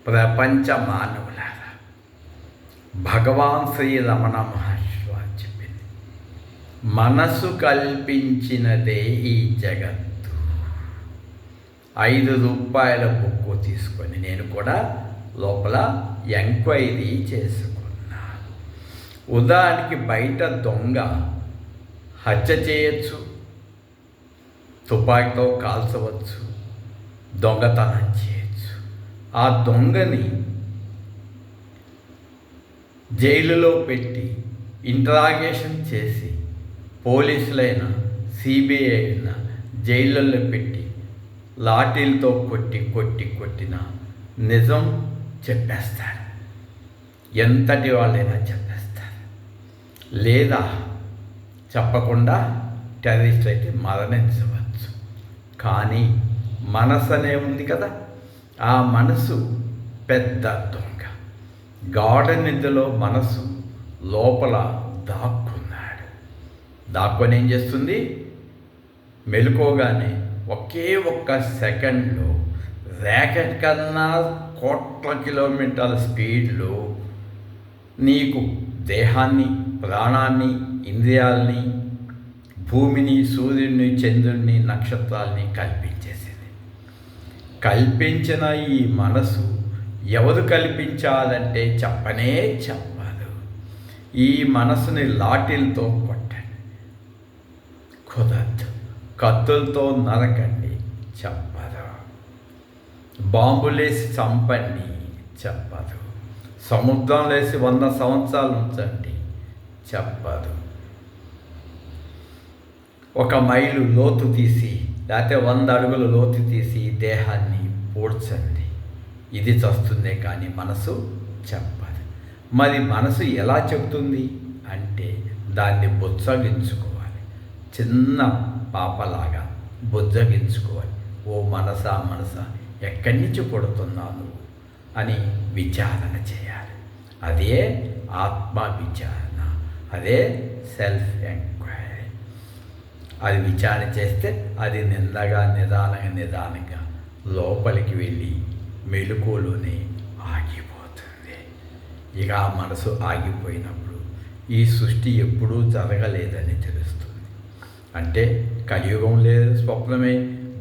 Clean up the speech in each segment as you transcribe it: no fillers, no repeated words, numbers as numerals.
ప్రపంచ మానవులారా, భగవాన్ శ్రీ రమణ మహర్షి వారు చెప్పింది, మనసు కల్పించినదే ఈ జగత్తు. 5 రూపాయల బుక్కు తీసుకొని నేను కూడా లోపల ఎంక్వైరీ చేసుకున్నాను. ఉదాహరణకి బయట దొంగ హత్య చేయొచ్చు, తుపాకీతో కాల్చవచ్చు, దొంగతనం చేయొచ్చు. ఆ దొంగని జైలులో పెట్టి ఇంటరాగేషన్ చేసి పోలీసులైనా సిబిఐ అయినా జైళ్ళల్లో పెట్టి లాఠీలతో కొట్టిన నిజం చెప్పేస్తాడు. ఎంతటి వాళ్ళైనా చెప్పేస్తారు. లేదా చెప్పకుండా టెర్రరిస్ట్ అయితే మరణించవచ్చు. కానీ మనసు అనే ఉంది కదా, ఆ మనసు పెద్ద దొంగ. గాఢ నిద్రలో మనసు లోపల దాక్కున్నాడు. దాక్కొని ఏం చేస్తుంది? మెలుకోగానే ఒకే ఒక్క సెకండ్లో ర్యాకెట్ కన్నా కోట్ల కిలోమీటర్ల స్పీడ్లో నీకు దేహాన్ని, ప్రాణాన్ని, ఇంద్రియాలని, భూమిని, సూర్యుడిని, చంద్రుడిని, నక్షత్రాలని కల్పించేసింది. కల్పించిన ఈ మనసు ఎవరు కల్పించాలంటే చెప్పనే చెప్పదు. ఈ మనసుని లాఠీలతో కొట్టండి, కుదరదు. కత్తులతో నరకండి, చెప్పదు. బాంబులేసి చంపండి, చెప్పదు. సముద్రంలో వేసి 100 సంవత్సరాలు ఉంచండి, చెప్పదు. 1 మైలు లోతు తీసి లేకపోతే 100 అడుగుల లోతు తీసి దేహాన్ని పూడ్చండి, ఇది చస్తుందే కానీ మనసు చెప్పదు. మరి మనసు ఎలా చెప్తుంది అంటే దాన్ని బుజ్జగించుకోవాలి. చిన్న పాపలాగా బుజ్జగించుకోవాలి. ఓ మనసా ఎక్కడి నుంచి పుడుతున్నావు అని విచారణ చేయాలి. అదే ఆత్మ విచారణ, అదే సెల్ఫ్ ఎంక్వైరీ. అది విచారణ చేస్తే అది నిదానంగా లోపలికి వెళ్ళి మెలకువలోనే ఆగిపోతుంది. ఇక ఆ మనసు ఆగిపోయినప్పుడు ఈ సృష్టి ఎప్పుడూ జరగలేదని తెలుస్తుంది. అంటే కలియుగం లేదు, స్వప్నమే.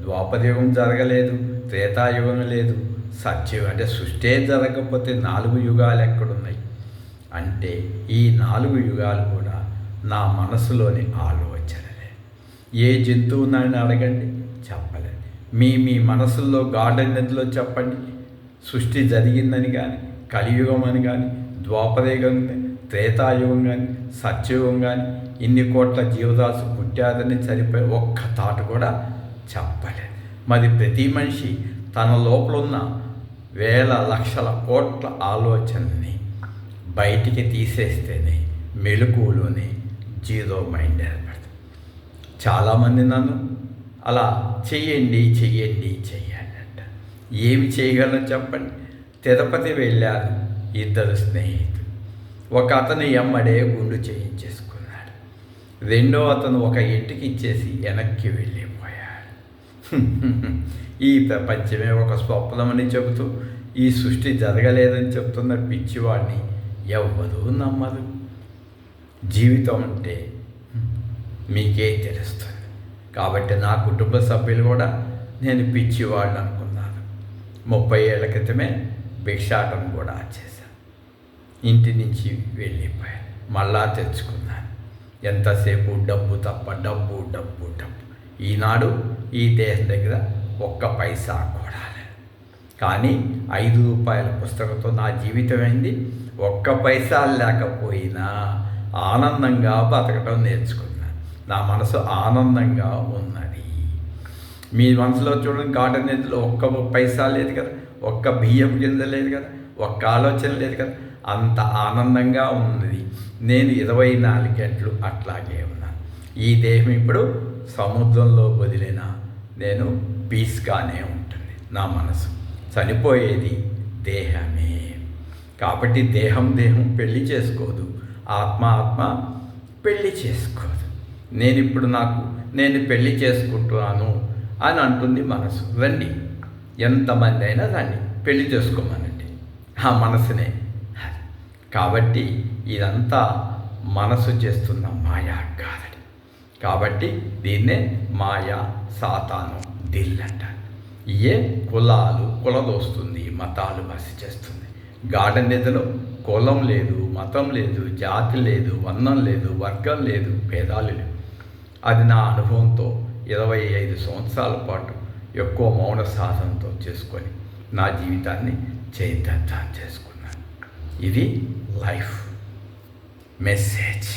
ద్వాపరయుగం జరగలేదు, త్రేతాయుగం లేదు, సత్యయుగం. అంటే సృష్టి జరగకపోతే 4 యుగాలు ఎక్కడున్నాయి? అంటే ఈ 4 యుగాలు కూడా నా మనసులోని ఆలోచనలే. ఏ జంతువు నన్ను అడగండి, చెప్పలేదు. మీ మనసుల్లో గార్డెన్లో చెప్పండి, సృష్టి జరిగిందని కానీ, కలియుగం అని కానీ, ద్వాపరయుగం కానీ, త్రేతాయుగం కానీ, సత్యయుగం కానీ, ఇన్ని కోట్ల జీవరాశి పుట్టాదని చనిపోయి ఒక్క తాట కూడా చెప్పలేదు. మరి ప్రతి మనిషి తన లోపల ఉన్న వేల లక్షల కోట్ల ఆలోచనని బయటికి తీసేస్తేనే మెలకువలోనే జీరో మైండ్ ఏర్పడుతుంది. చాలామంది నన్ను అలా చెయ్యండి అంట. ఏమి చేయగలను చెప్పండి? తిరుపతి వెళ్ళారు 2 స్నేహితులు. ఒక అతను ఎమ్మడే గుండు చేయించేసుకున్నాడు. రెండో అతను ఒక ఇంటికి ఇచ్చేసి వెనక్కి వెళ్ళిపోయాడు. ఈ ప్రపంచమే ఒక స్వప్నమని చెబుతూ ఈ సృష్టి జరగలేదని చెప్తున్న పిచ్చివాడిని ఎవ్వరూ నమ్మరు. జీవితం అంటే మీకే తెలుస్తుంది. కాబట్టి నా కుటుంబ సభ్యులు కూడా నేను పిచ్చివాడిని అనుకున్నాను. 30 ఏళ్ల క్రితమే భిక్షాటం కూడా చేశాను. ఇంటి నుంచి వెళ్ళిపోయాను, మళ్ళా తెచ్చుకున్నాను. ఎంతసేపు డబ్బు తప్ప డబ్బు. ఈనాడు ఈ దేశం దగ్గర 1 పైసా కూడా లేదు. కానీ 5 రూపాయల పుస్తకంతో నా జీవితం అయింది. 1 పైసా లేకపోయినా ఆనందంగా బతకడం నేర్చుకున్నాను. నా మనసు ఆనందంగా ఉన్నది. మీ మనసులో చూడండి, గార్డెన్ నిధిలో 1 పైసా లేదు కదా, 1 బియ్యం గింజ లేదు కదా, 1 ఆలోచన లేదు కదా. అంత ఆనందంగా ఉన్నది. నేను 24 గంటలు అట్లాగే ఉన్నాను. ఈ దేహం ఇప్పుడు సముద్రంలో వదిలిన నేను పీస్గానే ఉంటుంది. నా మనసు చనిపోయేది దేహమే. కాబట్టి దేహం పెళ్లి చేసుకోదు, ఆత్మ పెళ్లి చేసుకోదు. నేను పెళ్లి చేసుకుంటున్నాను అని అంటుంది మనసు. రండి, ఎంతమంది అయినా రండి, పెళ్లి చేసుకోమనండి. ఆ మనసునే. కాబట్టి ఇదంతా మనసు చేస్తున్న మాయా కాదడి. కాబట్టి దీన్నే మాయా, సాతాను, దిల్ అంటారు. ఇయే కులాలు కులదోస్తుంది, మతాలు మసి చేస్తుంది. గాఢ నిద్రలో కులం లేదు, మతం లేదు, జాతి లేదు, వర్ణం లేదు, వర్గం లేదు, భేదాలు లేవు. అది నా అనుభవంతో 25 సంవత్సరాల పాటు ఎక్కువ మౌన సాధనతో చేసుకొని నా జీవితాన్ని చైతన్యం చేసుకున్నాను. ఇది లైఫ్ మెసేజ్.